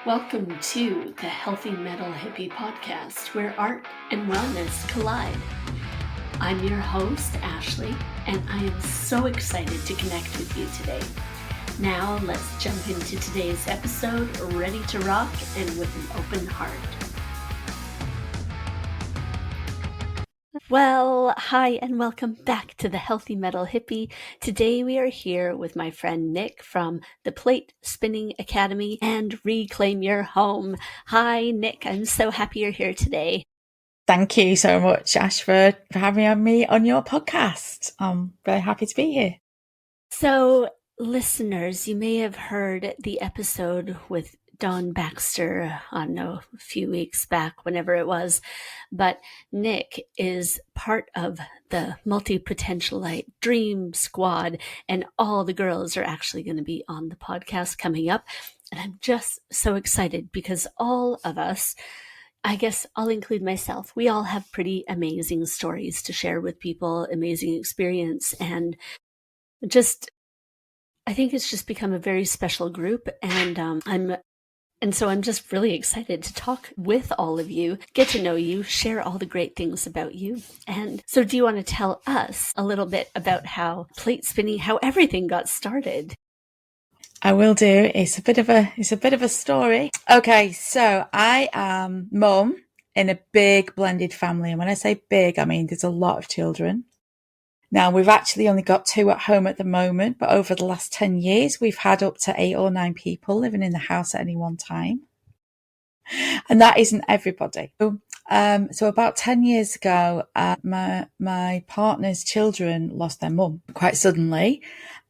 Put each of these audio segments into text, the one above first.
Welcome to the Healthy Metal Hippie podcast, where art and wellness collide. I'm your host, Ashley, and I am so excited to connect with you today. Now let's jump into today's episode, ready to rock and with an open heart. Well, hi and welcome back to the Healthy Metal Hippie. Today we are here with my friend Nick from the Platespinning Academy and Reclaim Your Home. Hi, Nick. I'm so happy you're here today. Thank you so much, Ash, for having me on your podcast. I'm very happy to be here. So, listeners, you may have heard the episode with Don Baxter, I don't know, a few weeks back, whenever it was. But Nick is part of the Multi-Potentialite Dream Squad, and all the girls are actually going to be on the podcast coming up. And I'm just so excited because all of us, I guess I'll include myself, we all have pretty amazing stories to share with people, amazing experience, and I think it's just become a very special group, and so I'm just really excited to talk with all of you, get to know you, share all the great things about you. And so do you want to tell us a little bit about how plate spinning, how everything got started? I will do. It's a bit of a story. Okay, so I am mum in a big blended family. And when I say big, I mean there's a lot of children. Now, we've actually only got 2 at home at the moment, but over the last 10 years, we've had up to 8 or 9 people living in the house at any one time. And that isn't everybody. So about 10 years ago, my partner's children lost their mum quite suddenly.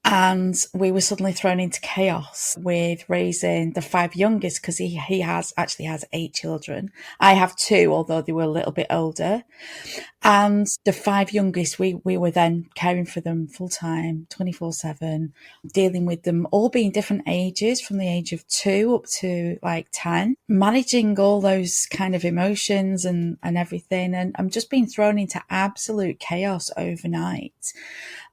And we were suddenly thrown into chaos with raising the 5 youngest, because he has 8 children. I have 2, although they were a little bit older. And the 5 youngest, we were then caring for them full time, 24/7, dealing with them all being different ages, from the age of 2 up to like 10, managing all those kind of emotions and everything. And I'm just being thrown into absolute chaos overnight.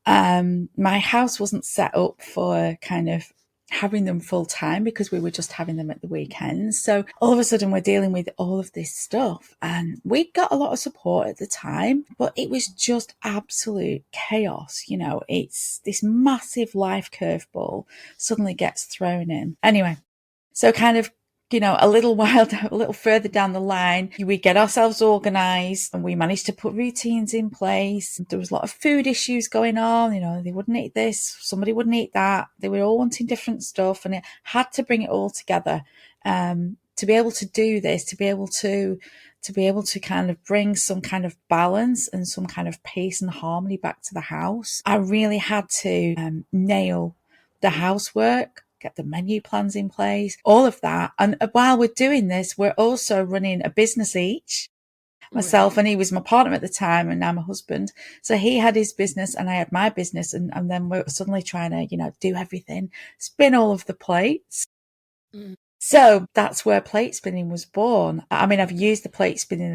My house wasn't set up for kind of having them full time, because we were just having them at the weekends. So all of a sudden we're dealing with all of this stuff, and we got a lot of support at the time, but it was just absolute chaos. You know, it's this massive life curveball suddenly gets thrown in. Anyway, so kind of, a little further down the line, we get ourselves organised and we managed to put routines in place. There was a lot of food issues going on. They wouldn't eat this, somebody wouldn't eat that. They were all wanting different stuff, and it had to bring it all together to be able to do this, to be able to kind of bring some kind of balance and some kind of peace and harmony back to the house. I really had to nail the housework, get the menu plans in place, all of that. And while we're doing this, we're also running a business each. Myself, and he was my partner at the time, and now my husband. So he had his business and I had my business, and then we're suddenly trying to, do everything, spin all of the plates. So that's where plate spinning was born. I mean, I've used the plate spinning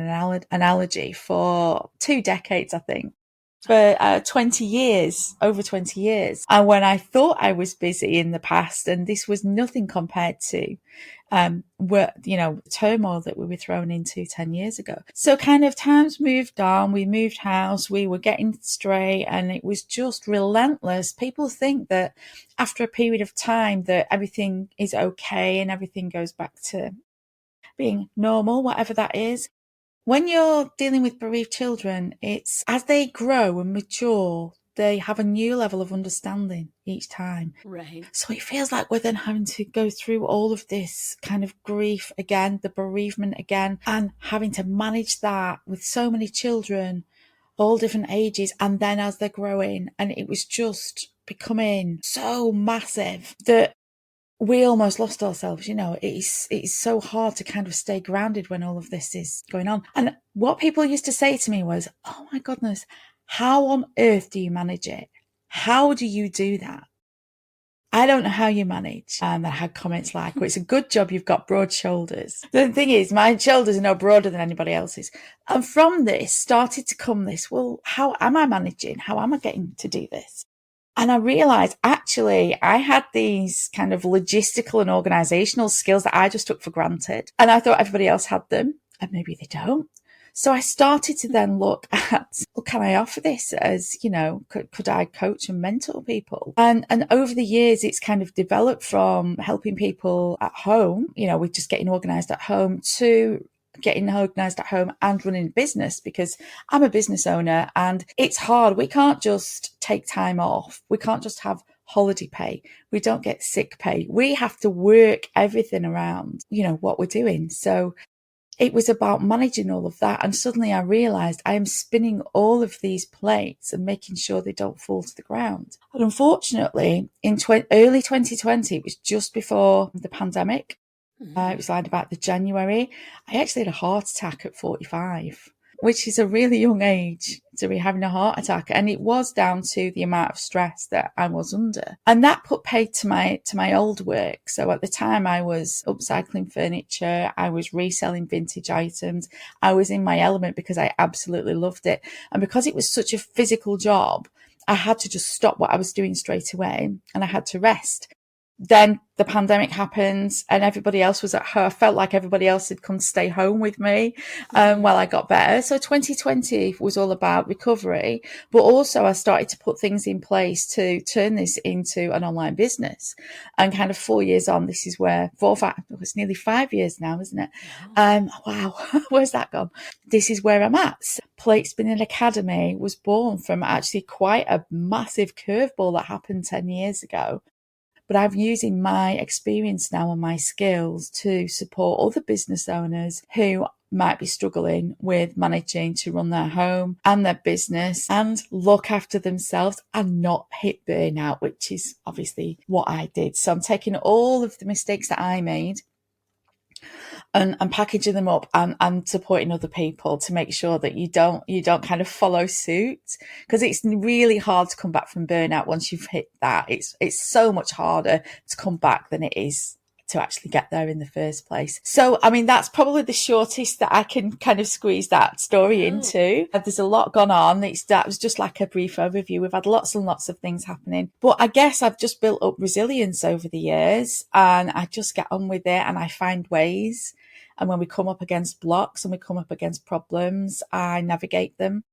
analogy for 2 decades, I think. For 20 years, over 20 years. And when I thought I was busy in the past, and this was nothing compared to turmoil that we were thrown into 10 years ago. So kind of times moved on, we moved house, we were getting straight, and it was just relentless. People think that after a period of time that everything is okay and everything goes back to being normal, whatever that is. When you're dealing with bereaved children, it's as they grow and mature, they have a new level of understanding each time. Right. So it feels like we're then having to go through all of this kind of grief again, the bereavement again, and having to manage that with so many children, all different ages, and then as they're growing. And it was just becoming so massive that we almost lost ourselves. It's so hard to kind of stay grounded when all of this is going on. And what people used to say to me was, oh my goodness, how on earth do you manage it? How do you do that? I don't know how you manage. And I had comments like, well, it's a good job you've got broad shoulders. The thing is, my shoulders are no broader than anybody else's. And from this started to come this, well, how am I managing? How am I getting to do this? And I realized actually I had these kind of logistical and organizational skills that I just took for granted. And I thought everybody else had them, and maybe they don't. So I started to then look at, well, can I offer this as, could I coach and mentor people? And over the years, it's kind of developed from helping people at home, with just getting organized at home, to getting organized at home and running a business, because I'm a business owner and it's hard. We can't just take time off. We can't just have holiday pay. We don't get sick pay. We have to work everything around, what we're doing. So it was about managing all of that. And suddenly I realized I am spinning all of these plates and making sure they don't fall to the ground. And unfortunately, in early 2020, it was just before the pandemic. It was like about the January. I actually had a heart attack at 45, which is a really young age to be having a heart attack. And it was down to the amount of stress that I was under. And that put paid to my old work. So at the time I was upcycling furniture. I was reselling vintage items. I was in my element because I absolutely loved it. And because it was such a physical job, I had to just stop what I was doing straight away and I had to rest. Then the pandemic happened and everybody else was at home. I felt like everybody else had come to stay home with me while I got better. So 2020 was all about recovery, but also I started to put things in place to turn this into an online business. And kind of 4 years on, this is where it's nearly 5 years now, isn't it? Wow, where's that gone? This is where I'm at. Platespinning Academy was born from actually quite a massive curveball that happened 10 years ago. But I'm using my experience now and my skills to support other business owners who might be struggling with managing to run their home and their business and look after themselves and not hit burnout, which is obviously what I did. So I'm taking all of the mistakes that I made and packaging them up and supporting other people to make sure that you don't kind of follow suit, because it's really hard to come back from burnout once you've hit that. It's so much harder to come back than it is to actually get there in the first place. So, I mean, that's probably the shortest that I can kind of squeeze that story into. There's a lot gone on. That was just like a brief overview. We've had lots and lots of things happening. But I guess I've just built up resilience over the years and I just get on with it and I find ways. And when we come up against blocks and we come up against problems, I navigate them.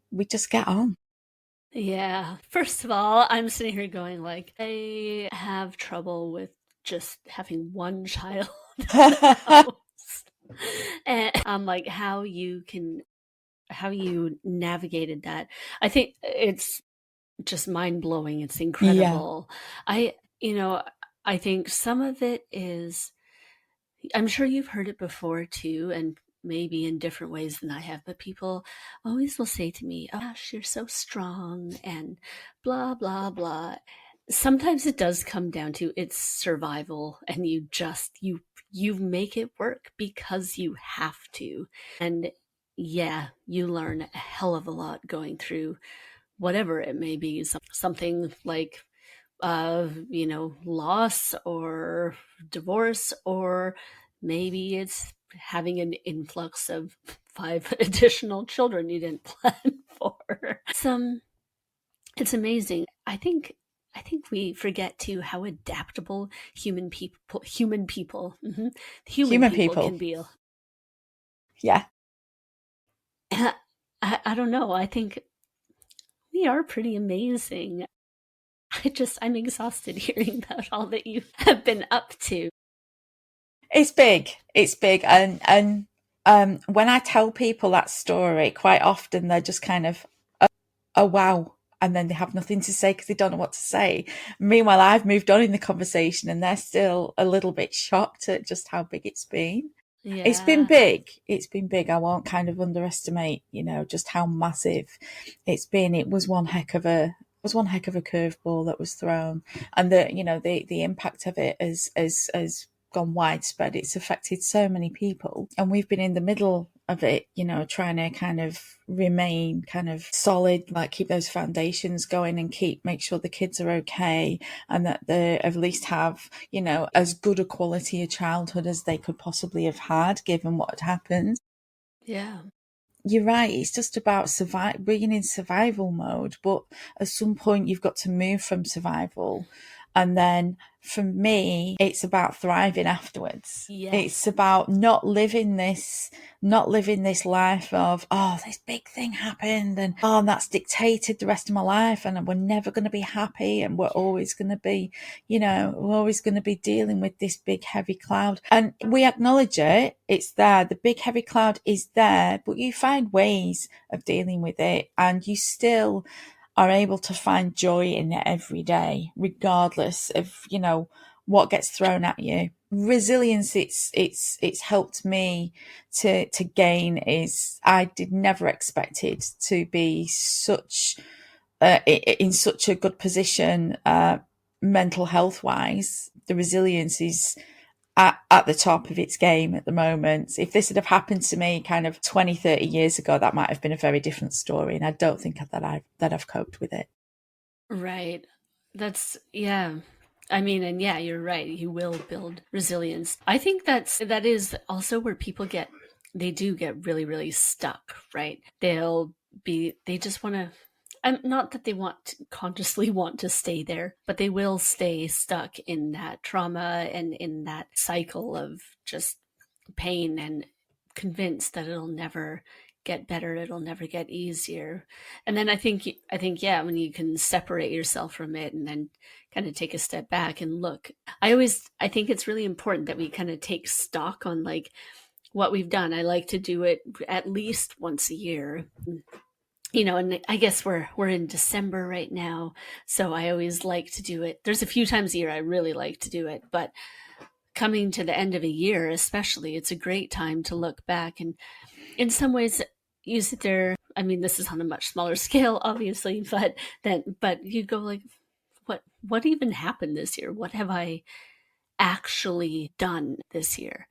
We just get on. Yeah. First of all, I'm sitting here going like, I have trouble with just having one child in the house. And I'm like, how you navigated that. I think it's just mind blowing. It's incredible. Yeah. I think some of it is, I'm sure you've heard it before too, and maybe in different ways than I have, but people always will say to me, oh gosh, you're so strong and blah, blah, blah. Sometimes it does come down to it's survival and you make it work because you have to. And yeah, you learn a hell of a lot going through whatever it may be, something like loss or divorce, or maybe it's having an influx of 5 additional children you didn't plan for. It's amazing. I think we forget too how adaptable human people human people can be. Yeah. I don't know. I think we are pretty amazing. I'm exhausted hearing about all that you have been up to. It's big. And when I tell people that story, quite often they're just kind of, oh wow. And then they have nothing to say because they don't know what to say. Meanwhile, I've moved on in the conversation and they're still a little bit shocked at just how big it's been. Yeah. It's been big. I won't kind of underestimate, just how massive it's been. It was one heck of a curveball that was thrown, and the impact of it has gone widespread. It's affected so many people, and we've been in the middle of it, trying to kind of remain kind of solid, like keep those foundations going and make sure the kids are okay and that they at least have, as good a quality of childhood as they could possibly have had given what had happened. Yeah. you're right. It's just about being in survival mode. But at some point, you've got to move from survival. And then for me, it's about thriving afterwards. It's Yes. about not living this life of, oh, this big thing happened and oh, and that's dictated the rest of my life and we're never going to be happy and we're always going to be, we're always going to be dealing with this big heavy cloud. And we acknowledge it. It's there. The big heavy cloud is there, but you find ways of dealing with it and you still are able to find joy in it every day, regardless of, what gets thrown at you. Resilience, it's helped me to gain is I did never expect it to be such in such a good position mental health wise. The resilience is at the top of its game at the moment. If this had have happened to me kind of 20, 30 years ago, that might have been a very different story. And I don't think that I've coped with it. Right. That's, yeah. I mean, and yeah, you're right. You will build resilience. I think that is also where people they do get really, really stuck, right? They just want to, not that they consciously want to stay there, but they will stay stuck in that trauma and in that cycle of just pain and convinced that it'll never get better, it'll never get easier. And then I think yeah, when you can separate yourself from it and then kind of take a step back and look. I think it's really important that we kind of take stock on like what we've done. I like to do it at least once a year. And I guess we're in December right now, so I always like to do it. There's a few times a year I really like to do it, but coming to the end of a year especially, it's a great time to look back. And in some ways you sit there, I mean, this is on a much smaller scale obviously, but you go like, what even happened this year? What have I actually done this year?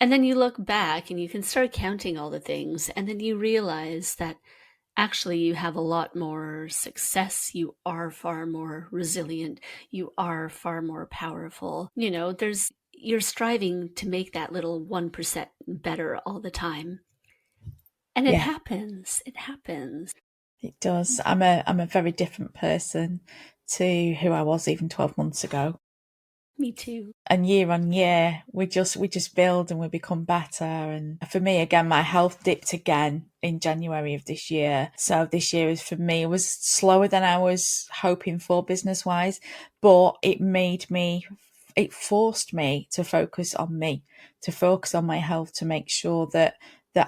And then you look back and you can start counting all the things, and then you realize that actually you have a lot more success. You are far more resilient. You are far more powerful. You're striving to make that little 1% better all the time. And it Yeah, happens. It happens. it does. I'm a very different person to who I was even 12 months ago. Me too. And year on year, we just build and we become better. And for me, again, my health dipped again in January of this year. So this year is for me, it was slower than I was hoping for business wise, but it forced me to focus on me, to focus on my health, to make sure that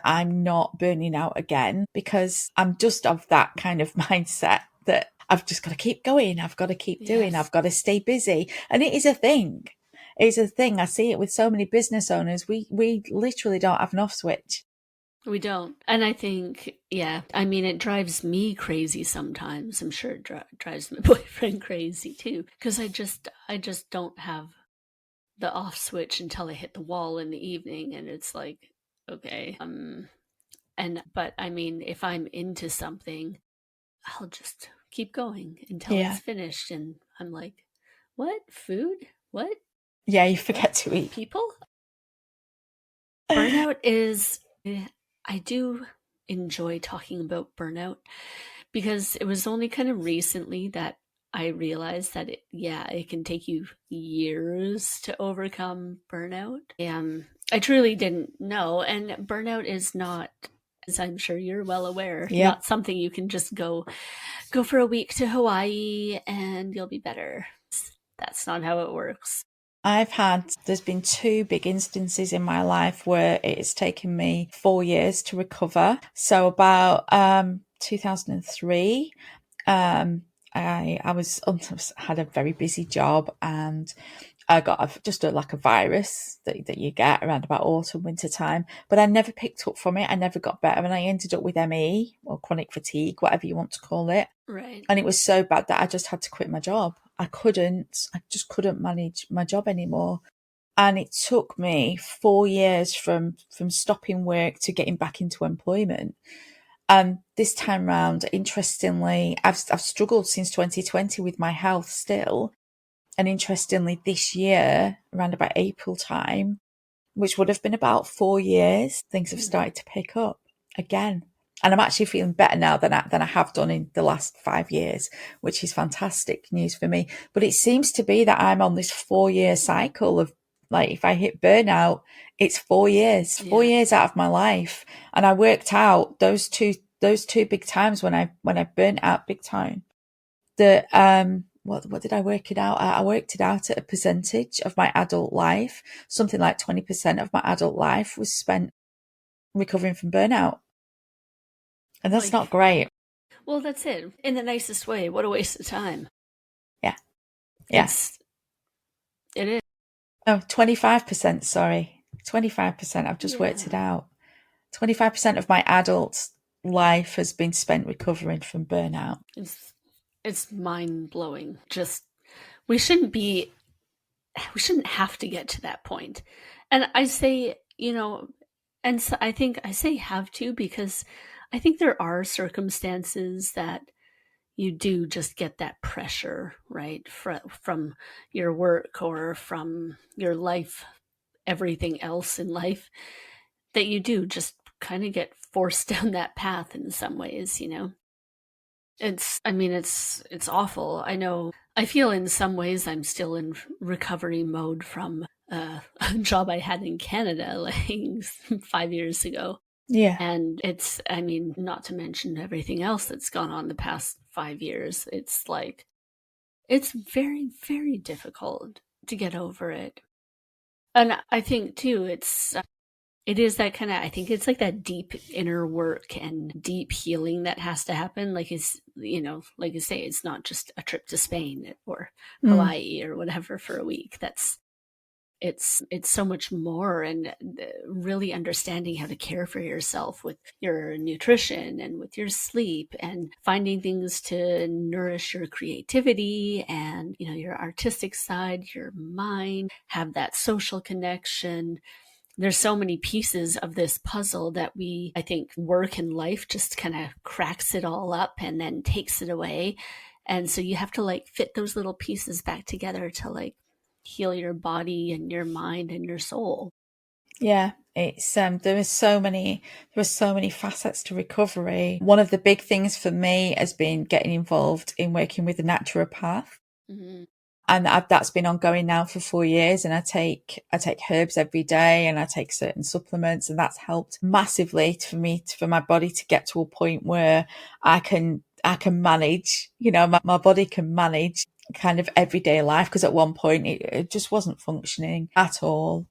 I'm not burning out again, because I'm just of that kind of mindset that I've just got to keep going. I've got to keep doing. Yes. I've got to stay busy. And it is a thing. It's a thing. I see it with so many business owners. We literally don't have an off switch. We don't. And I think, yeah, I mean, it drives me crazy sometimes. I'm sure it drives my boyfriend crazy too, because I just don't have the off switch until I hit the wall in the evening, and it's like, okay, but I mean, if I'm into something, I'll just keep going until Yeah. it's finished, and I'm like, what? Food? What? Yeah, you What? forget to eat. People? Burnout is, I do enjoy talking about burnout because it was only kind of recently that I realized that it can take you years to overcome burnout. I truly didn't know. And burnout is not, as I'm sure you're well aware, Yeah. not something you can just go for a week to Hawaii and you'll be better. That's not how it works. There's been two big instances in my life where it has taken me 4 years to recover. So about 2003, I had a very busy job and I got like a virus that you get around about autumn, winter time, but I never picked up from it. I never got better and I ended up with ME or chronic fatigue, whatever you want to call it. Right. And it was so bad that I just had to quit my job. I just couldn't manage my job anymore. And it took me 4 years from stopping work to getting back into employment. And this time round, interestingly, I've struggled since 2020 with my health still. And interestingly, this year, around about April time, which would have been about 4 years, things have started to pick up. again. And I'm actually feeling better now than I have done in the last 5 years, which is fantastic news for me. But it seems to be that I'm on this 4 year cycle of, like, if I hit burnout, it's 4 years, four Yeah. years out of my life. And I worked out those two big times when I burnt out big time, that what did I work it out at? I worked it out at a percentage of my adult life. Something like 20% of my adult life was spent recovering from burnout. And that's not Like, great. well, that's it. In the nicest way. What a waste of time. Yeah. Yeah. It's, it is. Oh, 25%, sorry. 25%. I've just worked it Yeah. out. 25% of my adult life has been spent recovering from burnout. It's, it's mind blowing. Just, we shouldn't be, we shouldn't have to get to that point. And I say, and so I think I say have to because I think there are circumstances that you do just get that pressure, right? From your work or from your life, everything else in life, that you do just kind of get forced down that path in some ways. I mean, it's awful. I know. I feel in some ways I'm still in recovery mode from a job I had in Canada like 5 years ago. Yeah. And I mean, not to mention everything else that's gone on the past 5 years. It's like, it's very, very difficult to get over it. And I think too, it is that kind of, I think it's like that deep inner work and deep healing that has to happen. Like like you say, it's not just a trip to Spain or Mm. Hawaii or whatever for a week. It's so much more, and really understanding how to care for yourself with your nutrition and with your sleep and finding things to nourish your creativity and your artistic side, your mind, have that social connection. There's so many pieces of this puzzle that I think work and life just kind of cracks it all up and then takes it away. And so you have to like fit those little pieces back together to like heal your body and your mind and your soul. Yeah. It's there are so many facets to recovery. One of the big things for me has been getting involved in working with a naturopath. Mm-hmm. And that's been ongoing now for 4 years. And I take herbs every day, and I take certain supplements, and that's helped massively for my body to get to a point where I can manage, my body can manage kind of everyday life. Because at one point it just wasn't functioning at all.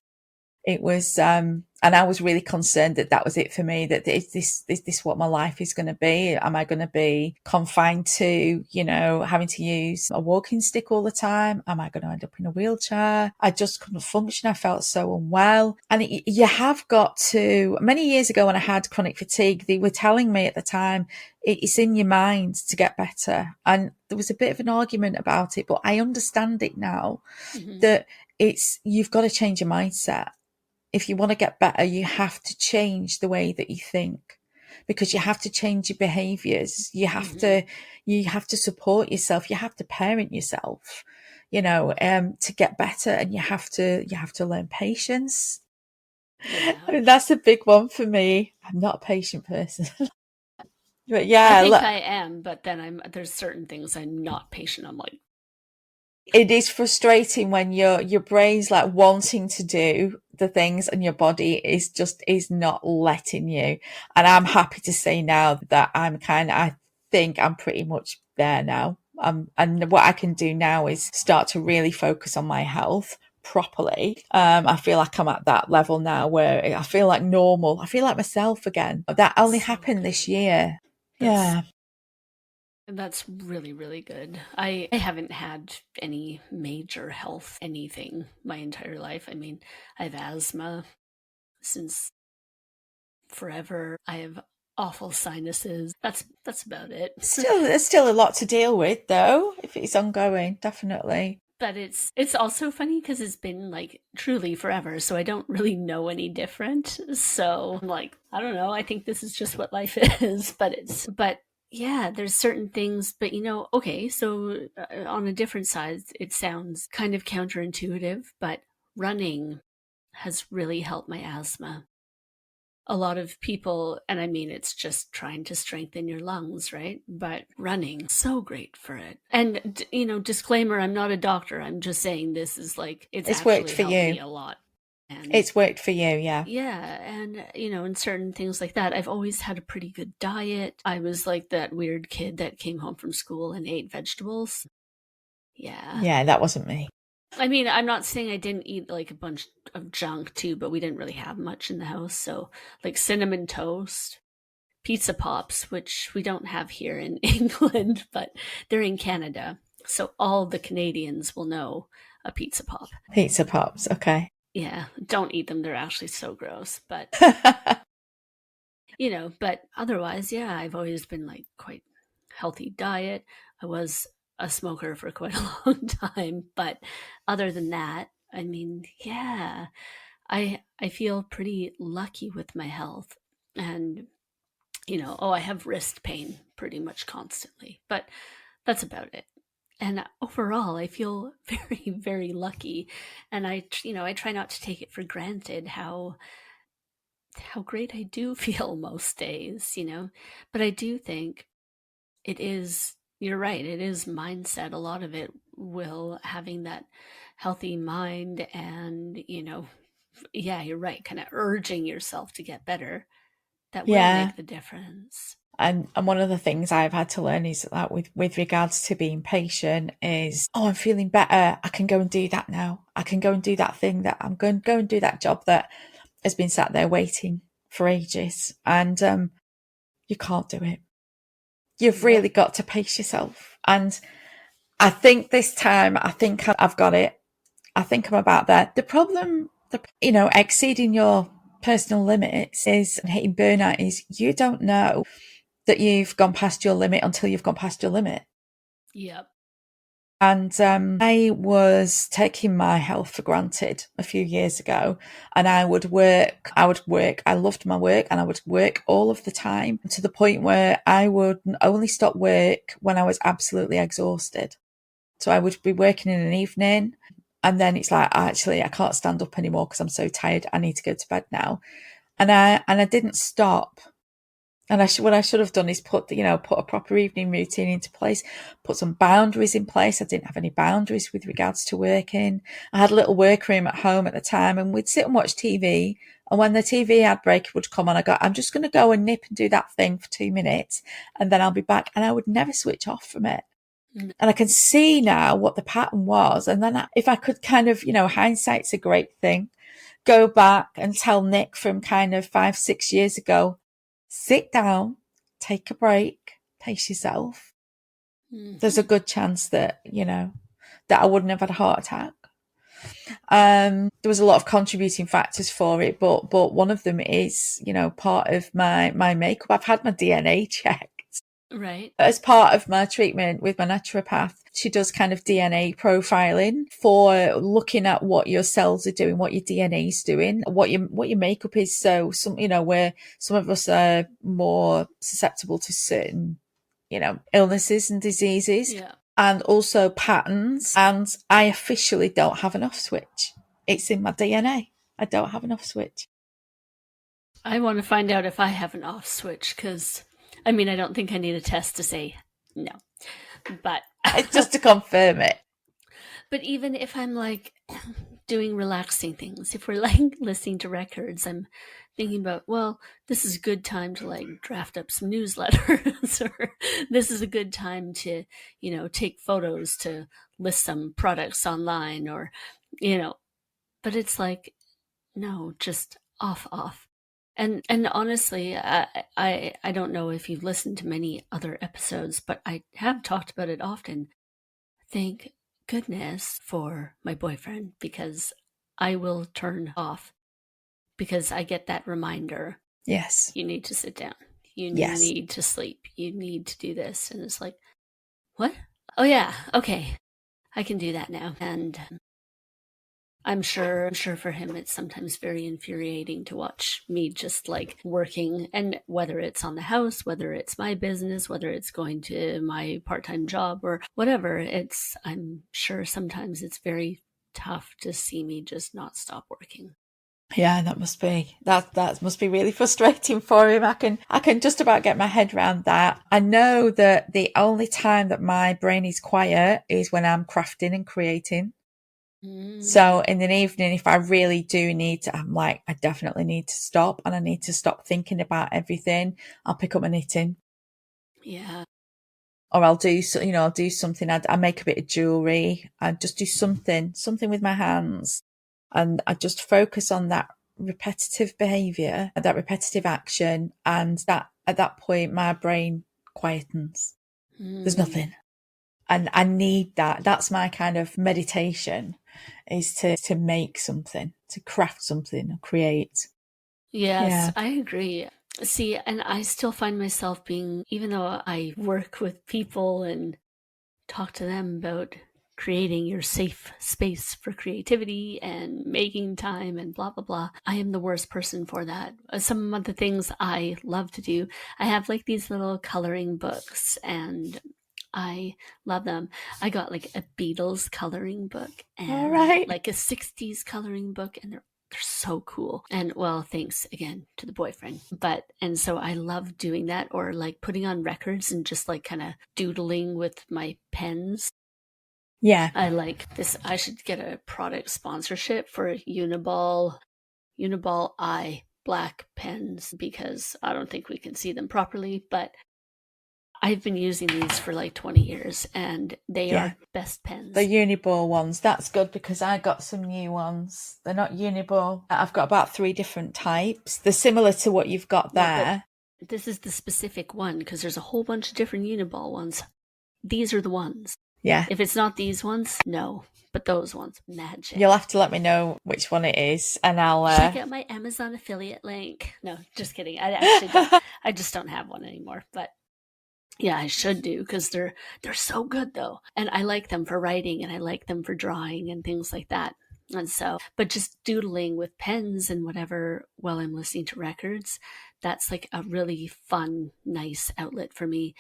It was, and I was really concerned that that was it for me. That is this what my life is going to be? Am I going to be confined to, having to use a walking stick all the time? Am I going to end up in a wheelchair? I just couldn't function. I felt so unwell. And you have got to, many years ago when I had chronic fatigue, they were telling me at the time, it's in your mind to get better. And there was a bit of an argument about it, but I understand it now, Mm-hmm. that you've got to change your mindset. If you want to get better, you have to change the way that you think, because you have to change your behaviors. Mm-hmm. You have to support yourself. You have to parent yourself, to get better. And you have to learn patience. I Yeah. mean, that's a big one for me. I'm not a patient person, but I yeah, think look, I am, but then there's certain things I'm not patient. I'm like, it is frustrating when your brain's like wanting to do the things and your body is not letting you. And I'm happy to say now that I think I'm pretty much there now. And what I can do now is start to really focus on my health properly. I feel like I'm at that level now where I feel like normal. I feel like myself again. That only so happened this good. year. That's Yeah. That's really, really good. I haven't had any major health anything my entire life. I mean, I have asthma since forever. I have awful sinuses. That's about it. There's still a lot to deal with, though, if it's ongoing, definitely. But it's also funny because it's been like truly forever, so I don't really know any different. So I'm like, I don't know. I think this is just what life is. But yeah, there's certain things. But okay. So on a different side, it sounds kind of counterintuitive, but running has really helped my asthma. a lot of people, and I mean, it's just trying to strengthen your lungs, right? But running, so great for it. And, disclaimer, I'm not a doctor. I'm just saying this is like, it's It's worked actually for helped you. me a lot. And It's worked for you, yeah. yeah, and in certain things like that, I've always had a pretty good diet. I was like that weird kid that came home from school and ate vegetables. Yeah. Yeah, that wasn't me. I mean, I'm not saying I didn't eat like a bunch of junk too, but we didn't really have much in the house. So, like cinnamon toast, pizza pops, which we don't have here in England, but they're in Canada. So, all the Canadians will know a pizza pop. Pizza pops, okay. Yeah, don't eat them. They're actually so gross. But, but otherwise, yeah, I've always been like quite healthy diet. I was a smoker for quite a long time. But other than that, I mean, yeah, I feel pretty lucky with my health. And, I have wrist pain pretty much constantly, but that's about it. And overall, I feel very, very lucky. And I try not to take it for granted how great I do feel most days. But I do think you're right, it is mindset. A lot of it will having that healthy mind and, yeah, you're right, kind of urging yourself to get better. That will Yeah. make the difference. And one of the things I've had to learn is that with regards to being patient is, oh, I'm feeling better. I can go and do that now. I can go and do that thing that I'm going to go and do that job that has been sat there waiting for ages. And you can't do it. You've Yep. really got to pace yourself. And I think this time, I think I've got it. I think I'm about there. The problem, exceeding your personal limits is, and hitting burnout is, you don't know that you've gone past your limit until you've gone past your limit. Yep. And I was taking my health for granted a few years ago, and I would work. I loved my work, and I would work all of the time to the point where I would only stop work when I was absolutely exhausted. So I would be working in an evening, and then it's like, actually, I can't stand up anymore because I'm so tired. I need to go to bed now. And I didn't stop. And what I should have done is put a proper evening routine into place, put some boundaries in place. I didn't have any boundaries with regards to working. I had a little workroom at home at the time, and we'd sit and watch TV. And when the TV ad break would come on, I'm just going to go and nip and do that thing for 2 minutes, and then I'll be back. And I would never switch off from it. Mm. And I can see now what the pattern was. And then if I could kind of, hindsight's a great thing, go back and tell Nick from kind of 5-6 years ago, sit down, take a break, pace yourself. Mm-hmm. There's a good chance that, that I wouldn't have had a heart attack. There was a lot of contributing factors for it, but one of them is, part of my makeup. I've had my DNA checked. Right. As part of my treatment with my naturopath, she does kind of DNA profiling for looking at what your cells are doing, what your DNA is doing, what your makeup is. So where some of us are more susceptible to certain, illnesses and diseases, Yeah. and also patterns. And I officially don't have an off switch. It's in my DNA. I don't have an off switch. I want to find out if I have an off switch because, I mean, I don't think I need a test to say no. But It's just to confirm it. But even if I'm like doing relaxing things, if we're like listening to records, I'm thinking about, well, this is a good time to like draft up some newsletters, or this is a good time to, take photos to list some products online, or, but it's like, no, just off. And honestly, I don't know if you've listened to many other episodes, but I have talked about it often. Thank goodness for my boyfriend, because I will turn off because I get that reminder. Yes. You need to sit down. You Yes. need to sleep. You need to do this. And it's like, what? Oh yeah, okay. I can do that now. And I'm sure for him it's sometimes very infuriating to watch me just like working, and whether it's on the house, whether it's my business, whether it's going to my part-time job or whatever, I'm sure sometimes it's very tough to see me just not stop working. Yeah, that must be really frustrating for him. I can just about get my head around that. I know that the only time that my brain is quiet is when I'm crafting and creating. So Mm, in the evening, if I really do need to, I'm like, I definitely need to stop and I need to stop thinking about everything. I'll pick up my knitting, yeah. or I'll do, I'll do something. I make a bit of jewelry. I just do something with my hands, and I just focus on that repetitive behavior, that repetitive action, and that at that point, my brain quietens. There's Mm. nothing. And I need that. That's my kind of meditation, is to make something, to craft something, create. Yes, Yeah. I agree. See, and I still find myself being, even though I work with people and talk to them about creating your safe space for creativity and making time and blah, blah, blah, I am the worst person for that. Some of the things I love to do, I have like these little coloring books and I love them. I got like a Beatles coloring book All and right. like a 60s coloring book, and they're so cool. And well, thanks again to the boyfriend. But and so I love doing that, or like putting on records and just like kind of doodling with my pens. Yeah. I like this. I should get a product sponsorship for Uniball eye black pens because I don't think we can see them properly, but I've been using these for like 20 years and they Yeah. are best The pens. Uniball ones, that's good because I got some new ones. They're not Uniball. I've got about 3 different types. They're similar to what you've got Yeah, but there. this is the specific one because there's a whole bunch of different Uniball ones. These are the ones. Yeah. If it's not these ones, no. But those ones, You'll magic. have to let me know which one it is, and I'll. Check out my Amazon affiliate link. No, just kidding. I actually don't. I just don't have one anymore. But yeah, I should do because they're so good though, and I like them for writing and I like them for drawing and things like that. And so, but just doodling with pens and whatever while I'm listening to records, that's like a really fun, nice outlet for me.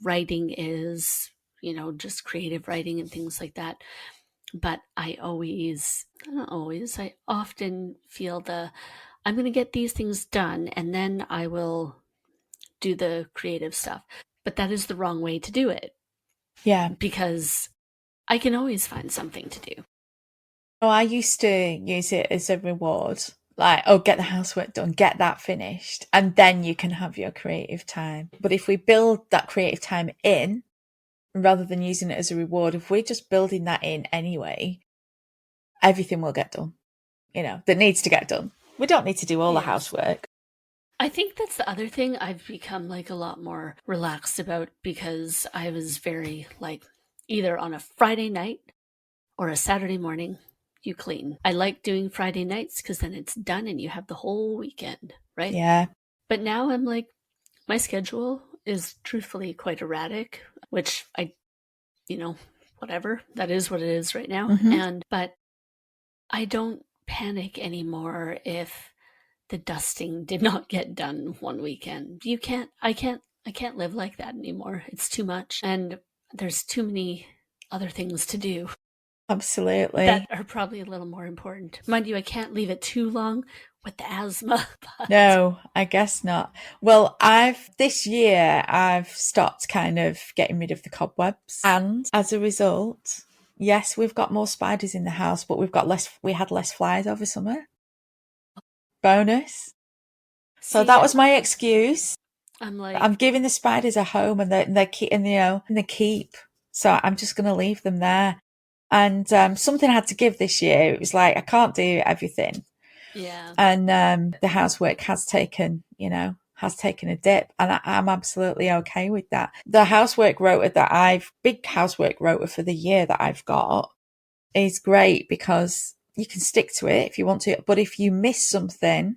Writing is, just creative writing and things like that. But not always, I often feel I'm going to get these things done and then I will do the creative stuff. But that is the wrong way to do it Yeah. because I can always find something to do. Oh, I used to use it as a reward. Like, oh, get the housework done, get that finished, and then you can have your creative time. But if we build that creative time in, rather than using it as a reward, if we're just building that in anyway, everything will get done, that needs to get done. We don't need to do all the Yes. housework. I think that's the other thing I've become like a lot more relaxed about because I was very like either on a Friday night or a Saturday morning, you clean. I like doing Friday nights because then it's done and you have the whole weekend, right? Yeah. But now I'm like, my schedule is truthfully quite erratic, which you know, whatever, that is what it is right now. Hmm. But I don't panic anymore if the dusting did not get done one weekend. I can't live like that anymore. It's too much. And there's too many other things to do that Absolutely. are probably a little more important. Mind you, I can't leave it too long with the asthma, but No, I guess not. Well, this year I've stopped kind of getting rid of the cobwebs. And as a result, yes, we've got more spiders in the house, but we had less flies over summer. Bonus. So see, that was my excuse. I'm I'm like, giving the spiders a home and they keep. So I'm just going to leave them there. And something had to give this year. It was like, I can't do everything. yeah, And the housework has taken a dip, and I'm absolutely okay with that. The big housework rota for the year that I've got is great because you can stick to it if you want to, but if you miss something,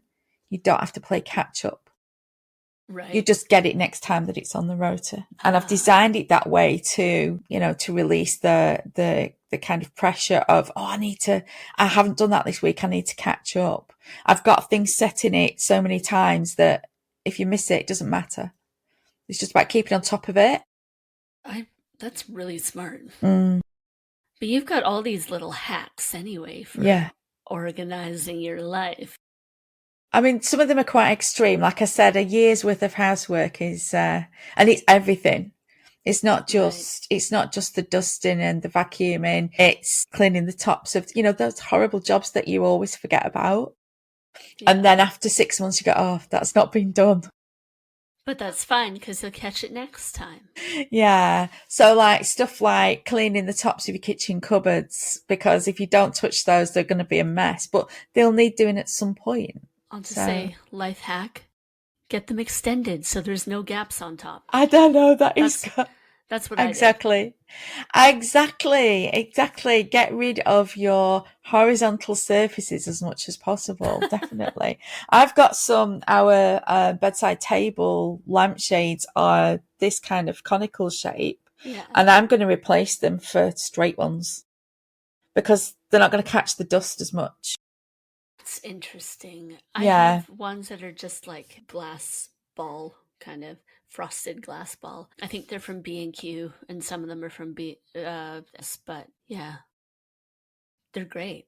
you don't have to play catch up. You right. just get it next time that it's on the rota. And I've Ah, designed it that way to release the kind of pressure of, oh, I haven't done that this week. I need to catch up. I've got things set in it so many times that if you miss it, it doesn't matter. It's just about keeping on top of it. I that's really smart. Mm, But you've got all these little hacks anyway for yeah. organizing your life. I mean, some of them are quite extreme. Like I said, a year's worth of housework is, and it's everything. Right. It's not just the dusting and the vacuuming. It's cleaning the tops of, those horrible jobs that you always forget about. And Yeah. then after 6 months, you go, oh, that's not been done. But that's fine because he'll catch it next time. Yeah. So like stuff like cleaning the tops of your kitchen cupboards, because if you don't touch those, they're going to be a mess, but they'll need doing at some point. I'll just So say life hack. Get them extended so there's no gaps on top. I don't know. That is That's that's what I did. exactly. Exactly. Get rid of your horizontal surfaces as much as possible. Definitely. I've got our bedside table lampshades are this kind of conical shape, Yeah. and I'm going to replace them for straight ones because they're not going to catch the dust as much. It's interesting. I Yeah. have ones that are just like glass ball, kind of frosted glass ball. I think they're from B&Q, and some of them are from but yeah, they're great.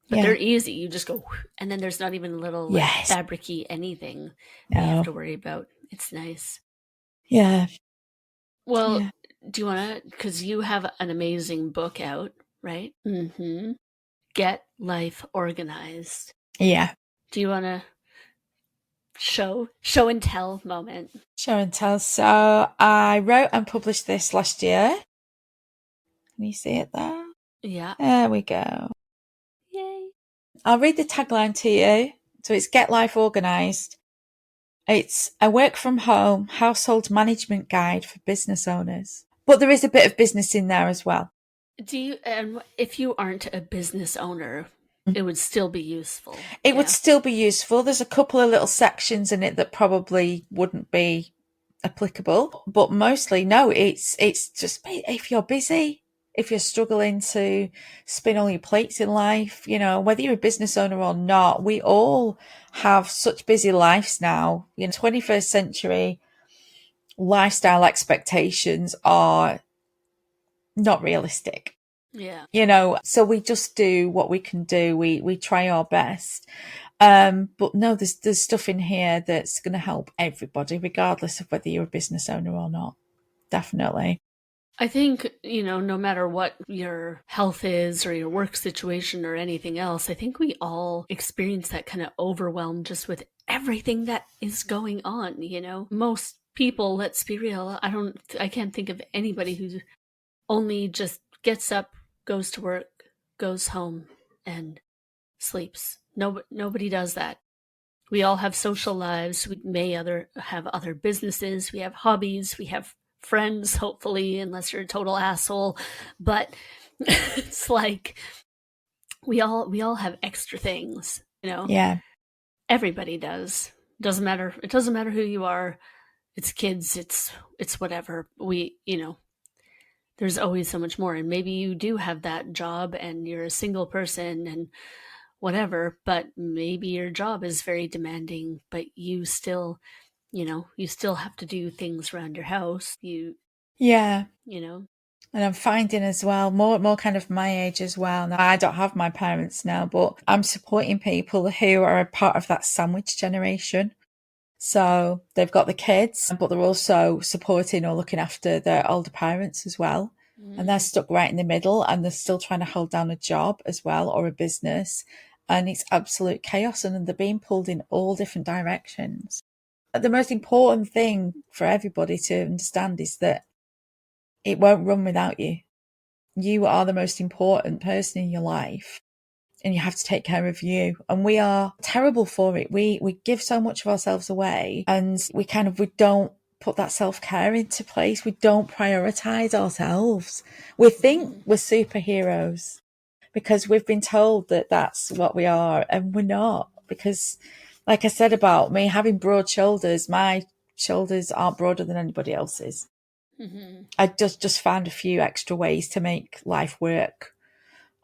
But they're Yeah. easy. You just go, and then there's not even a little like Yes. fabricy anything that you have No. to worry about. It's nice. Yeah. Well, Yeah. do you want to? Because you have an amazing book out, right? Mm-hmm. Get Life Organized. Yeah. Do you want to show and tell moment? Show and tell. So I wrote and published this last year. Can you see it there? Yeah. There we go. Yay. I'll read the tagline to you. So it's Get Life Organised. It's a work from home household management guide for business owners. But there is a bit of business in there as well. Do you, and if you aren't a business owner, it would still be useful. It would Yeah. still be useful. There's a couple of little sections in it that probably wouldn't be applicable, but mostly no, it's just if you're busy, if you're struggling to spin all your plates in life, whether you're a business owner or not, we all have such busy lives now. 21st century lifestyle expectations are not realistic. Yeah. So we just do what we can do. We try our best. But no, there's stuff in here that's going to help everybody, regardless of whether you're a business owner or not. Definitely. I think, no matter what your health is or your work situation or anything else, I think we all experience that kind of overwhelm just with everything that is going on. Most people, let's be real, I can't think of anybody who only just gets up, goes to work, goes home, and sleeps. Nobody does that. We all have social lives. We may have other businesses. We have hobbies. We have friends, hopefully, unless you're a total asshole. But it's like we all have extra things. Yeah. Everybody does. It doesn't matter who you are. It's kids. It's whatever. There's always so much more. And maybe you do have that job and you're a single person and whatever, but maybe your job is very demanding, but you still have to do things around your house. Yeah. You know. And I'm finding as well, more kind of my age as well. Now, I don't have my parents now, but I'm supporting people who are a part of that sandwich generation. So they've got the kids, but they're also supporting or looking after their older parents as well. And they're Mm. stuck right in the middle and they're still trying to hold down a job as well or a business. And it's absolute chaos and they're being pulled in all different directions. The most important thing for everybody to understand is that it won't run without you. You are the most important person in your life and you have to take care of you. And we are terrible for it. We give so much of ourselves away and we don't put that self-care into place. We don't prioritize ourselves. We think Mm. we're superheroes because we've been told that that's what we are and we're not. Because like I said about me having broad shoulders, my shoulders aren't broader than anybody else's. Mm-hmm. I just found a few extra ways to make life work,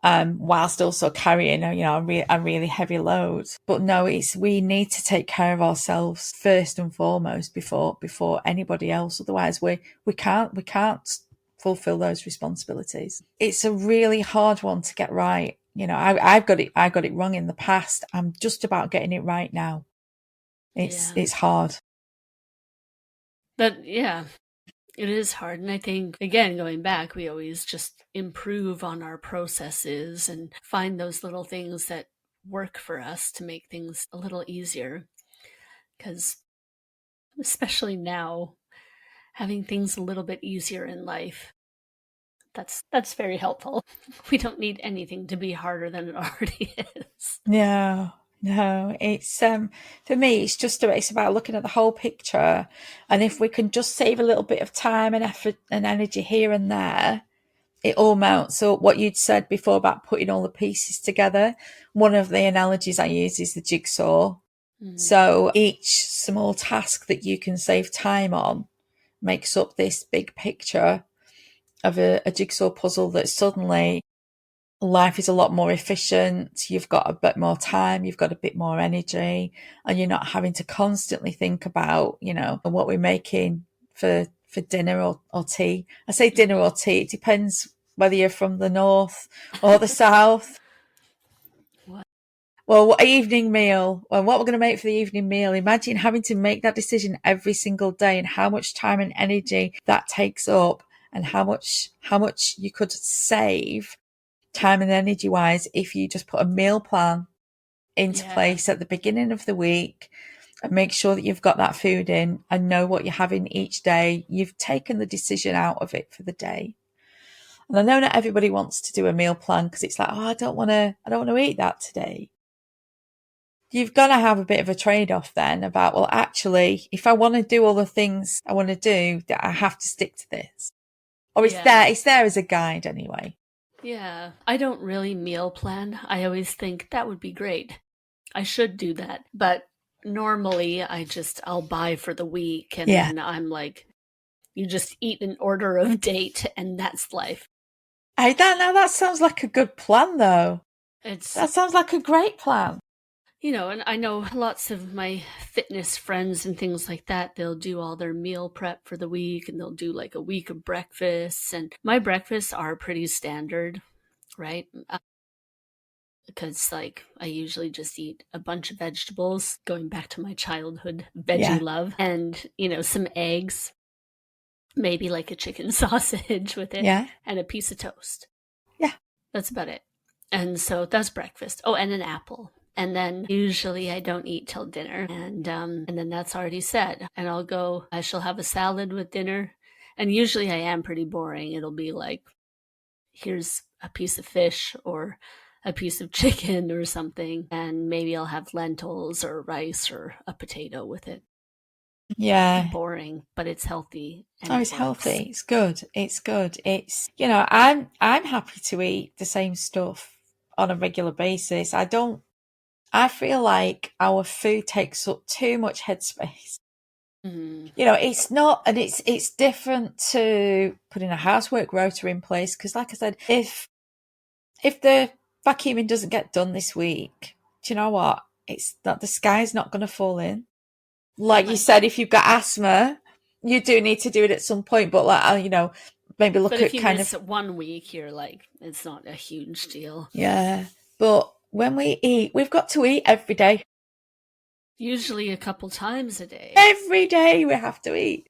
whilst also carrying, a really heavy load. But no, we need to take care of ourselves first and foremost before anybody else. Otherwise, we can't fulfill those responsibilities. It's a really hard one to get right. I got it wrong in the past. I'm just about getting it right now. Yeah. It's hard. But yeah, it is hard. And I think, again, going back, we always just improve on our processes and find those little things that work for us to make things a little easier. Because, especially now, having things a little bit easier in life, that's very helpful. We don't need anything to be harder than it already is. No, no, it's for me, it's about looking at the whole picture, and if we can just save a little bit of time and effort and energy here and there, it all mounts up. What you'd said before about putting all the pieces together, one of the analogies I use is the jigsaw. Mm-hmm. So each small task that you can save time on makes up this big picture of a jigsaw puzzle that suddenly life is a lot more efficient. You've got a bit more time, you've got a bit more energy, and you're not having to constantly think about, what we're making for dinner or tea. I say dinner Mm-hmm. or tea, it depends whether you're from the north or the south. What? Well, what evening meal? Well, what we're going to make for the evening meal? Imagine having to make that decision every single day and how much time and energy that takes up, and how much you could save time and energy wise if you just put a meal plan into Yeah. place at the beginning of the week and make sure that you've got that food in and know what you're having each day. You've taken the decision out of it for the day. And I know not everybody wants to do a meal plan because it's like, oh, I don't want to eat that today. You've got to have a bit of a trade-off then about, well, actually, if I want to do all the things I want to do, that I have to stick to this. Or Yeah. it's there as a guide anyway. Yeah. I don't really meal plan. I always think that would be great. I should do that. But normally I'll buy for the week and Yeah. then I'm like, you just eat an order of date and that's life. That sounds like a good plan though. It's, That sounds like a great plan. and I know lots of my fitness friends and things like that, they'll do all their meal prep for the week and they'll do like a week of breakfasts. And my breakfasts are pretty standard, right? Because like I usually just eat a bunch of vegetables, going back to my childhood veggie Yeah. love, and some eggs, maybe like a chicken sausage with it, Yeah. and a piece of toast. Yeah. That's about it. And so that's breakfast. Oh, and an apple. And then usually I don't eat till dinner, and then that's already set. And I shall have a salad with dinner. And usually I am pretty boring. It'll be like, here's a piece of fish or a piece of chicken or something, and maybe I'll have lentils or rice or a potato with it. Yeah. Boring, but it's healthy and Oh, it it's works. healthy. It's good. It's good. I'm happy to eat the same stuff on a regular basis. I feel like our food takes up too much headspace. Mm. It's not, and it's different to putting a housework rota in place. Because, like I said, if the vacuuming doesn't get done this week, do you know what? It's not, the sky's not going to fall in. Like you Right. said, if you've got asthma, you do need to do it at some point. But maybe look But if at you kind miss of, 1 week, you're like, it's not a huge deal. yeah. But when we eat, we've got to eat every day. Usually a couple times a day. Every day we have to eat.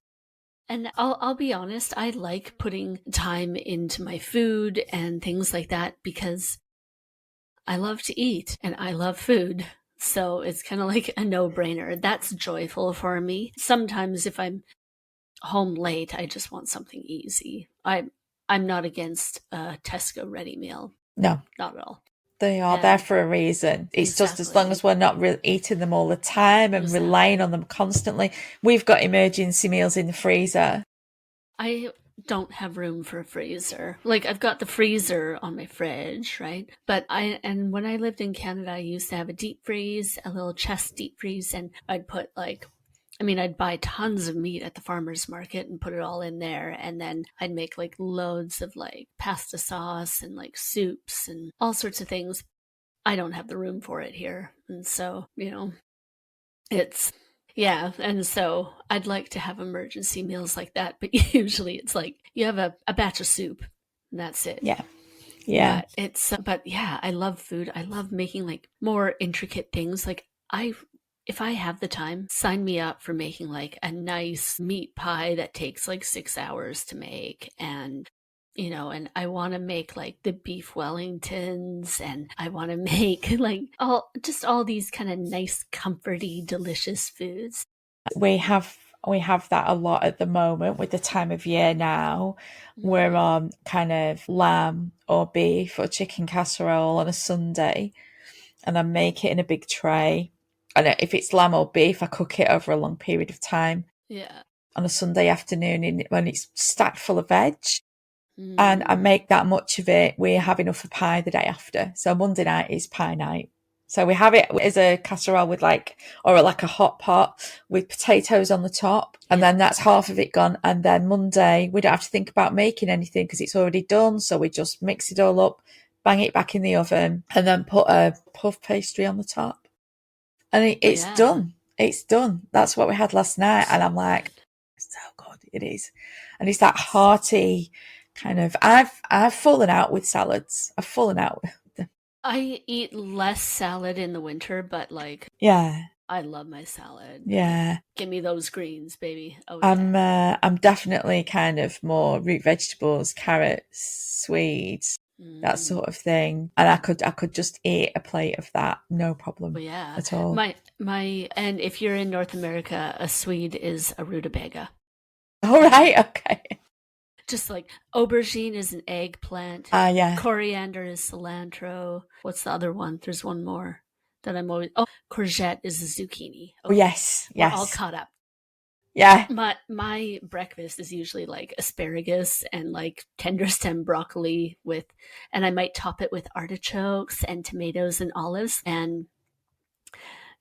And I'll be honest, I like putting time into my food and things like that because I love to eat and I love food. So it's kind of like a no-brainer. That's joyful for me. Sometimes if I'm home late, I just want something easy. I'm not against a Tesco ready meal. No, Not at all. they are there And for a reason. It's just as long exactly. as we're not eating them all the time and relying Exactly. on them constantly. We've got emergency meals in the freezer. I don't have room for a freezer. Like I've got the freezer on my fridge, right? And when I lived in Canada, I used to have a deep freeze, a little chest deep freeze, and I'd buy tons of meat at the farmer's market and put it all in there. And then I'd make like loads of like pasta sauce and like soups and all sorts of things. I don't have the room for it here. And so, it's, yeah. And so I'd like to have emergency meals like that. But usually it's like you have a batch of soup and that's it. Yeah. Yeah. But yeah, I love food. I love making like more intricate things. Like I if I have the time, sign me up for making like a nice meat pie that takes like 6 hours to make. And, and I want to make like the beef Wellingtons, and I want to make like all these kind of nice, comforty, delicious foods. We have that a lot at the moment with the time of year now. We're Mm, on kind of lamb or beef or chicken casserole on a Sunday, and I make it in a big tray. And if it's lamb or beef, I cook it over a long period of time yeah. on a Sunday afternoon when it's stacked full of veg. And I Mm, make that much of it. We have enough for pie the day after. So Monday night is pie night. So we have it as a casserole with like a hot pot with potatoes on the top. And yeah. then that's half of it gone. And then Monday, we don't have to think about making anything because it's already done. So we just mix it all up, bang it back in the oven, and then put a puff pastry on the top. And it's Yeah. done. It's done. That's what we had last night. And So I'm like, good. so good. It is. And it's that It's, hearty kind of, I've fallen out with salads. I've fallen out with them. I eat less salad in the winter, but like Yeah. I love my salad. Like, Yeah. give me those greens, baby. Oh yeah. I'm definitely kind of more root vegetables, carrots, swedes, that Mm. sort of thing. And I could just eat a plate of that, no Oh problem yeah. at all. And if you're in North America, a Swede is a rutabaga. All And right, okay. just like aubergine is an eggplant, Yeah. coriander is cilantro. What's the other one? There's one more that I'm always. Oh, courgette is a zucchini. Oh Okay, yes, we're all yes. caught up. Yeah. My breakfast is usually like asparagus and like tender stem broccoli and I might top it with artichokes and tomatoes and olives. And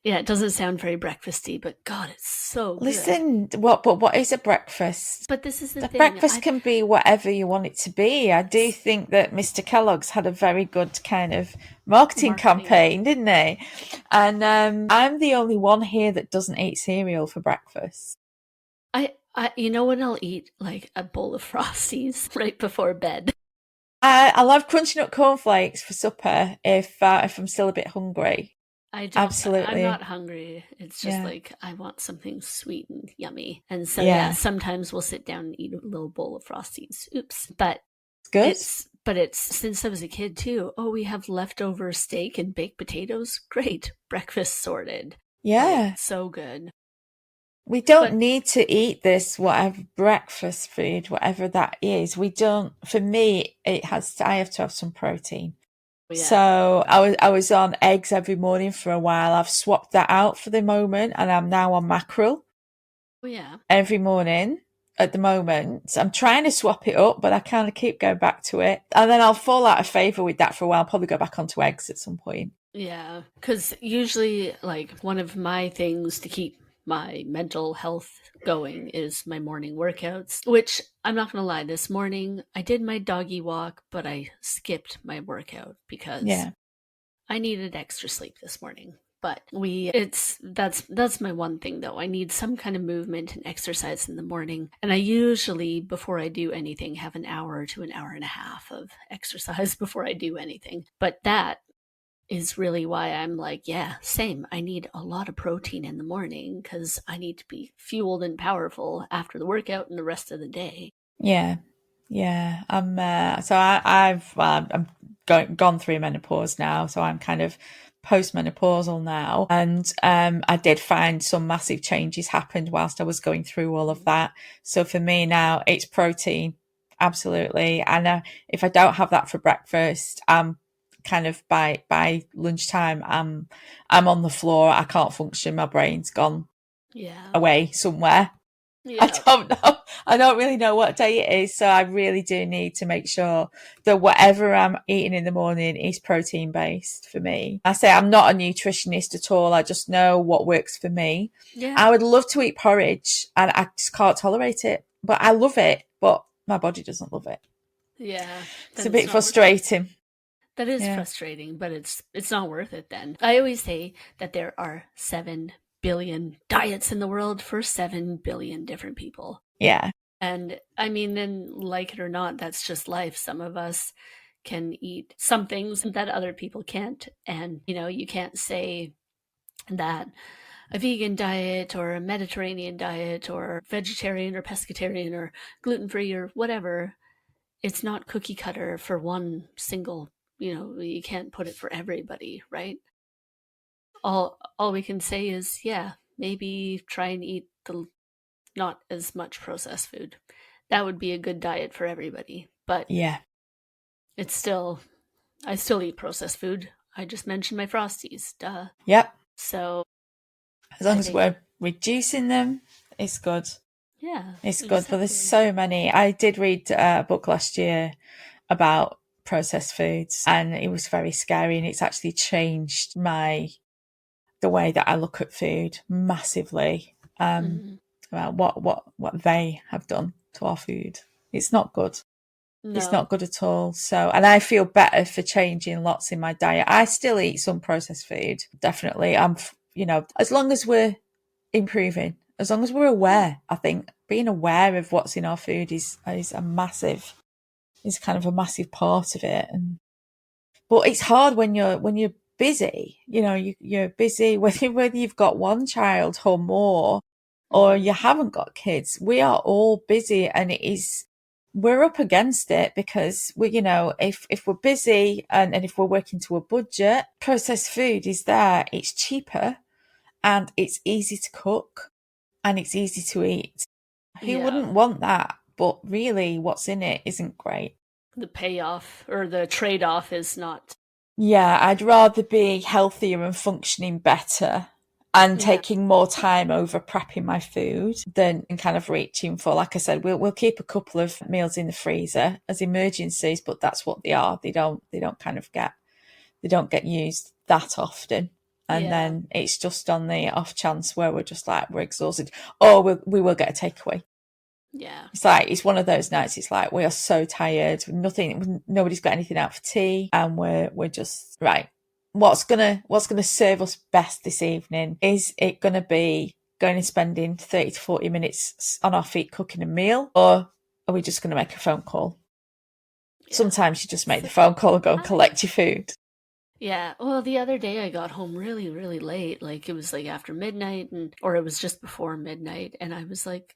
yeah, it doesn't sound very breakfasty, but God, it's so good. Listen, what is a breakfast? But this is the The thing. breakfast can be whatever you want it to be. I do think that Mr. Kellogg's had a very good kind of marketing Marketing. campaign, didn't they? And I'm the only one here that doesn't eat cereal for breakfast. You know when I'll eat like a bowl of Frosties right before bed. I love crunchy nut cornflakes for supper if I'm still a bit hungry. I'm not Absolutely, hungry. It's just yeah, like I want something sweet and yummy. And so yeah, yeah, sometimes we'll sit down and eat a little bowl of Frosties. Oops. But it's good. it's since I was a kid too. Oh, we have leftover steak and baked potatoes. Great. Breakfast sorted. Like Yeah, so good. we don't But need to eat this whatever breakfast food, whatever that is. We don't. For me, I have to have some protein. yeah. So I was on eggs every morning for a while. I've swapped that out for the moment, and I'm now on mackerel Oh yeah. every morning. At the moment, I'm trying to swap it up, but I kind of keep going back to it, and then I'll fall out of favor with that for a while. I'll probably go back onto eggs at some point. Yeah, because usually, like, one of my things to keep my mental health going is my morning workouts, which I'm not going to lie, this morning I did my doggy walk, but I skipped my workout because Yeah, I needed extra sleep this morning. But that's my one thing though. I need some kind of movement and exercise in the morning. And I usually, before I do anything, have an hour to an hour and a half of exercise before I do anything. But that is really why I'm like, yeah, same. I need a lot of protein in the morning because I need to be fueled and powerful after the workout and the rest of the day. yeah, yeah. I'm gone through menopause now, so I'm kind of postmenopausal now, and I did find some massive changes happened whilst I was going through all of that. So for me now, it's protein, absolutely. And if I don't have that for breakfast, I'm kind of by lunchtime, I'm on the floor. I can't function. My brain's gone Yeah. away somewhere. I Yeah. don't know. I don't really know what day it is. So I really do need to make sure that whatever I'm eating in the morning is protein based for me. I say I'm not a nutritionist at all. I just know what works for me. Yeah. I would love to eat porridge and I just can't tolerate it, but I love it, but my body doesn't love it. Yeah. It's Then a it's bit not worth it. frustrating. That is Yeah. frustrating, but it's not worth it then. I always say that there are 7 billion diets in the world for 7 billion different people. Yeah. And I mean, then like it or not, that's just life. Some of us can eat some things that other people can't. And, you can't say that a vegan diet or a Mediterranean diet or vegetarian or pescatarian or gluten-free or whatever, it's not cookie cutter for one single, you can't put it for everybody, right? All we can say is, yeah, maybe try and eat the not as much processed food. That would be a good diet for everybody. But Yeah. it's still, I still eat processed food. I just mentioned my Frosties, duh. Yep. So As long I as think, we're reducing them, it's good. yeah, It's good. But there's exactly. so many. I did read a book last year about processed foods, and it was very scary, and it's actually changed the way that I look at food massively. Mm, About what they have done to our food. It's not good. It's no. not good at all. So, and I feel better for changing lots in my diet. I still eat some processed food. Definitely. As long as we're improving, as long as we're Yeah. aware, I think being aware of what's in our food is kind of a massive part of it. But it's hard when you're busy. You're busy whether you've got one child or more, or Mm-hmm. you haven't got kids. We are all busy, and we're up against it because if we're busy and if we're working to a budget, processed food is there. It's cheaper and it's easy to cook and it's easy to eat. Who Yeah. wouldn't want that? But really, what's in it isn't great. The payoff or the trade off is not. Yeah, I'd rather be healthier and functioning better and Yeah. taking more time over prepping my food than kind of reaching for, like I said, we'll keep a couple of meals in the freezer as emergencies, but that's what they are. They don't get used that often. And Yeah. then it's just on the off chance where we're just like, we're exhausted. Or we will get a takeaway. Yeah. It's one of those nights. It's like we are so tired. Nobody's got anything out for tea, and we're just right. What's gonna serve us best this evening? Is it gonna be going and spending 30 to 40 minutes on our feet cooking a meal, or are we just gonna make a phone call? Yeah. Sometimes you just It's make the like, phone call and go and I, collect your food. yeah. Well, the other day I got home really, really late. Like it was like after midnight or it was just before midnight. And I was like,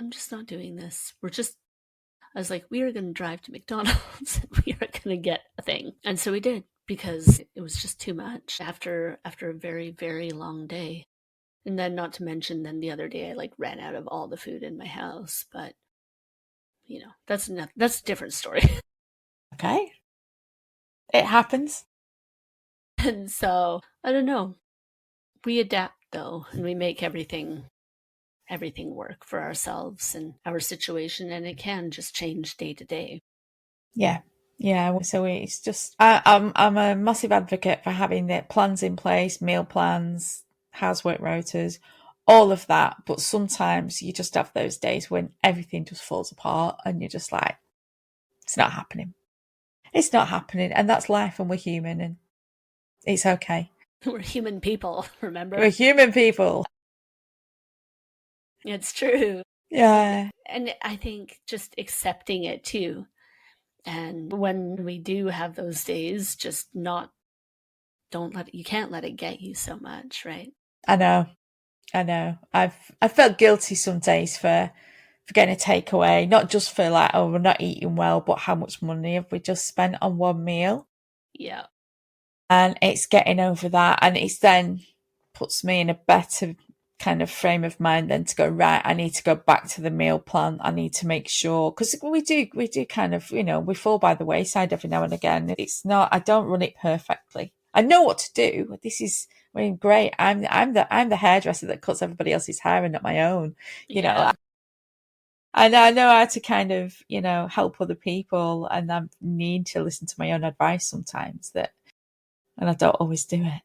I'm just not doing this. I was like, we are going to drive to McDonald's. We are going to get a thing. And so we did because it was just too much after a very, very long day. And then not to mention then the other day I like ran out of all the food in my house, but that's a different story. Okay, it happens. And so, I don't know. We adapt though, and we make everything work for ourselves and our situation, and it can just change day to day. Yeah. Yeah. So it's just, I'm a massive advocate for having the plans in place, meal plans, housework rotas, all of that. But sometimes you just have those days when everything just falls apart and you're just like, it's not happening. It's not happening. And that's life, and we're human, and it's okay. We're human people, remember? We're human people. It's true. Yeah. And I think just accepting it too. And when we do have those days, just not, don't let it, you can't let it get you so much, right? I know. I know. I felt guilty some days for getting a takeaway, not just for like, oh, we're not eating well, but how much money have we just spent on one meal? Yeah. And it's getting over that, and it's then puts me in a better kind of frame of mind then to go, right, I need to go back to the meal plan. I need to make sure, because we do kind of, we fall by the wayside every now and again. It's not, I don't run it perfectly. I know what to do. Great. I'm the hairdresser that cuts everybody else's hair and not my own. You know, Yeah. I know how to kind of, help other people, and I need to listen to my own advice sometimes, and I don't always do it.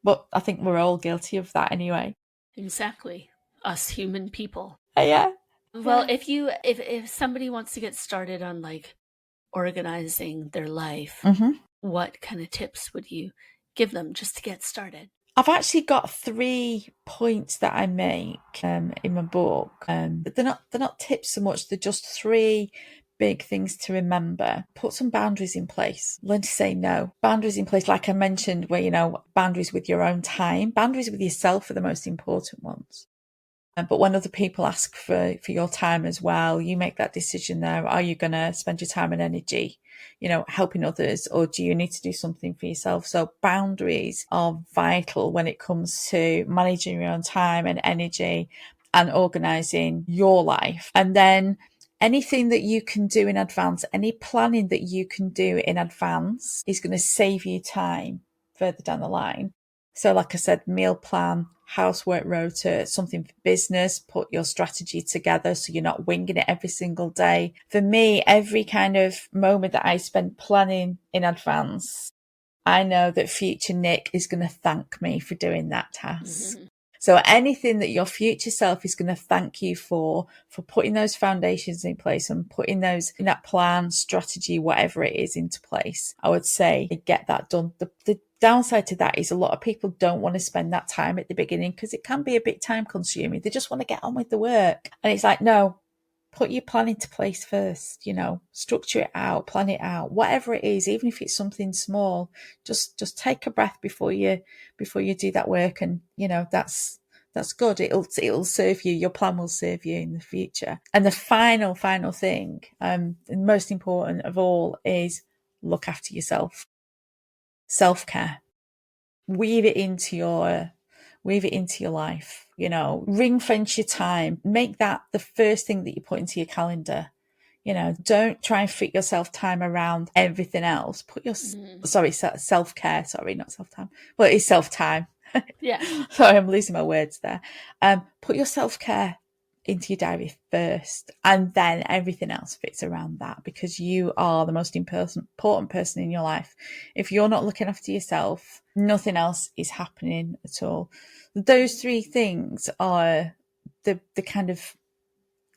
But I think we're all guilty of that anyway. Exactly. Us human people. Yeah, Well, yeah. if somebody wants to get started on like organizing their life, hmm what kind of tips would you give them just to get started? I've actually got 3 points that I make in my book. But they're not tips so much. They're just 3 big things to remember. Put some boundaries in place. Learn to say no. Boundaries in place, like I mentioned, where, boundaries with your own time, boundaries with yourself are the most important ones. But when other people ask for your time as well, you make that decision there. Are you going to spend your time and energy, helping others, or do you need to do something for yourself? So boundaries are vital when it comes to managing your own time and energy and organizing your life. And then anything that you can do in advance, any planning that you can do in advance is going to save you time further down the line. So like I said, meal plan, housework rota, something for business, put your strategy together so you're not winging it every single day. For me, every kind of moment that I spend planning in advance, I know that future Nick is going to thank me for doing that task. So anything that your future self is going to thank you for putting those foundations in place and putting those in that plan, strategy, whatever it is into place, I would say get that done. The downside to that is a lot of people don't want to spend that time at the beginning because it can be a bit time consuming. They just want to get on with the work. And it's like, no, put your plan into place first, structure it out, plan it out, whatever it is, even if it's something small, just take a breath before you do that work. And, that's good. It'll serve you. Your plan will serve you in the future. And the final thing, and most important of all, is look after yourself. Self-care. Weave it into your life, ring fence your time, make that the first thing that you put into your calendar. Don't try and fit yourself time around everything else. Put your, self-care, not self-time. Well, it's self-time. Yeah. Sorry, I'm losing my words there. Put your self-care into your diary first, and then everything else fits around that, because you are the most important person in your life. If you're not looking after yourself, nothing else is happening at all. Those three things are the kind of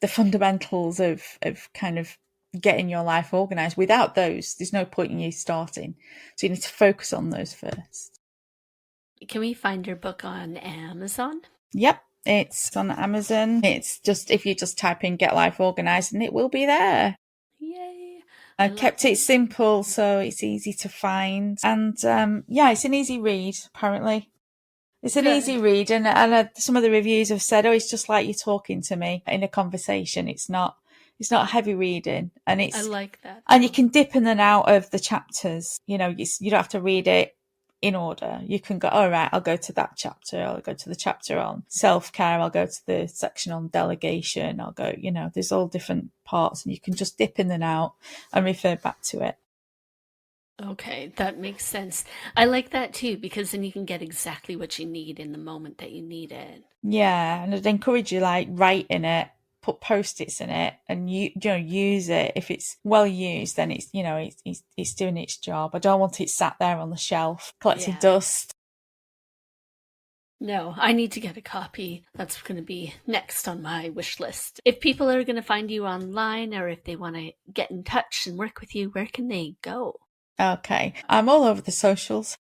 the fundamentals of kind of getting your life organized. Without those, there's no point in you starting. So you need to focus on those first. Can we find your book on Amazon? Yep, it's on Amazon. It's just, if you just type in Get Life Organized, and it will be there. Yay. I kept it simple so it's easy to find. And it's an easy read, apparently. It's an easy read, and some of the reviews have said, it's just like you're talking to me in a conversation. It's not heavy reading, and I like that. And you can dip in and out of the chapters. You don't have to read it in order. You can go, all right, I'll go to that chapter. I'll go to the chapter on self-care. I'll go to the section on delegation. I'll go, there's all different parts, and you can just dip in and out and refer back to it. Okay, that makes sense. I like that too, because then you can get exactly what you need in the moment that you need it. Yeah, and I'd encourage you, write in it, put post-its in it, and use it. If it's well used, then it's it's doing its job. I don't want it sat there on the shelf collecting dust. No, I need to get a copy. That's going to be next on my wish list. If people are going to find you online, or if they want to get in touch and work with you, where can they go? Okay, I'm all over the socials.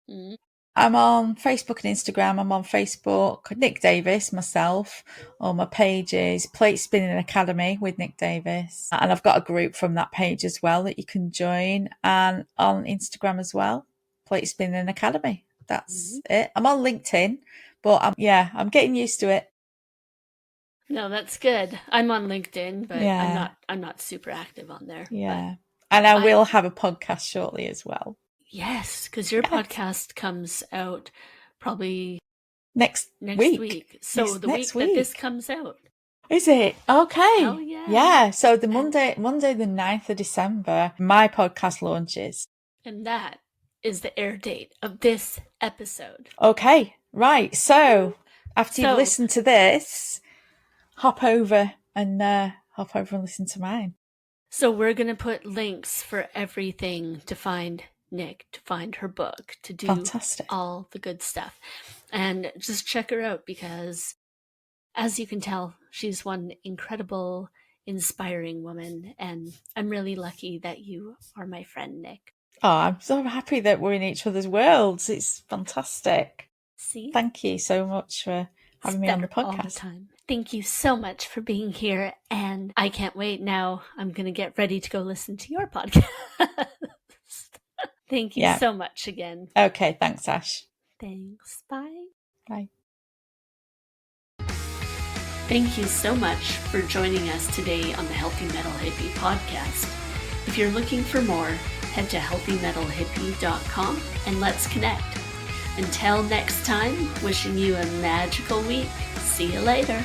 Mm-hmm. I'm on Facebook and Instagram. I'm on Facebook, Nick Davies, myself, or my page is Platespinning Academy with Nick Davies. And I've got a group from that page as well that you can join. And on Instagram as well, Platespinning Academy. That's it. I'm on LinkedIn, but I'm getting used to it. No, that's good. I'm on LinkedIn, but I'm not super active on there. Yeah. And I will have a podcast shortly as well. Yes, because your podcast comes out probably next week. So the week that this comes out. Is it? Okay. Hell yeah. Yeah. So the Monday the 9th of December, my podcast launches. And that is the air date of this episode. Okay. Right. So after you've listened to this, hop over and listen to mine. So we're going to put links for everything to find Nick, to find her book, to do all the good stuff. And just check her out, because as you can tell, she's one incredible, inspiring woman. And I'm really lucky that you are my friend, Nick. Oh, I'm so happy that we're in each other's worlds. It's fantastic. See? Thank you so much for having me on the all the podcast. time. Thank you so much for being here. And I can't wait. Now I'm going to get ready to go listen to your podcast. Thank you so much again. Okay, thanks, Ash. Thanks. Bye. Bye. Thank you so much for joining us today on the Healthy Metal Hippie podcast. If you're looking for more, head to healthymetalhippie.com and let's connect. Until next time, wishing you a magical week. See you later.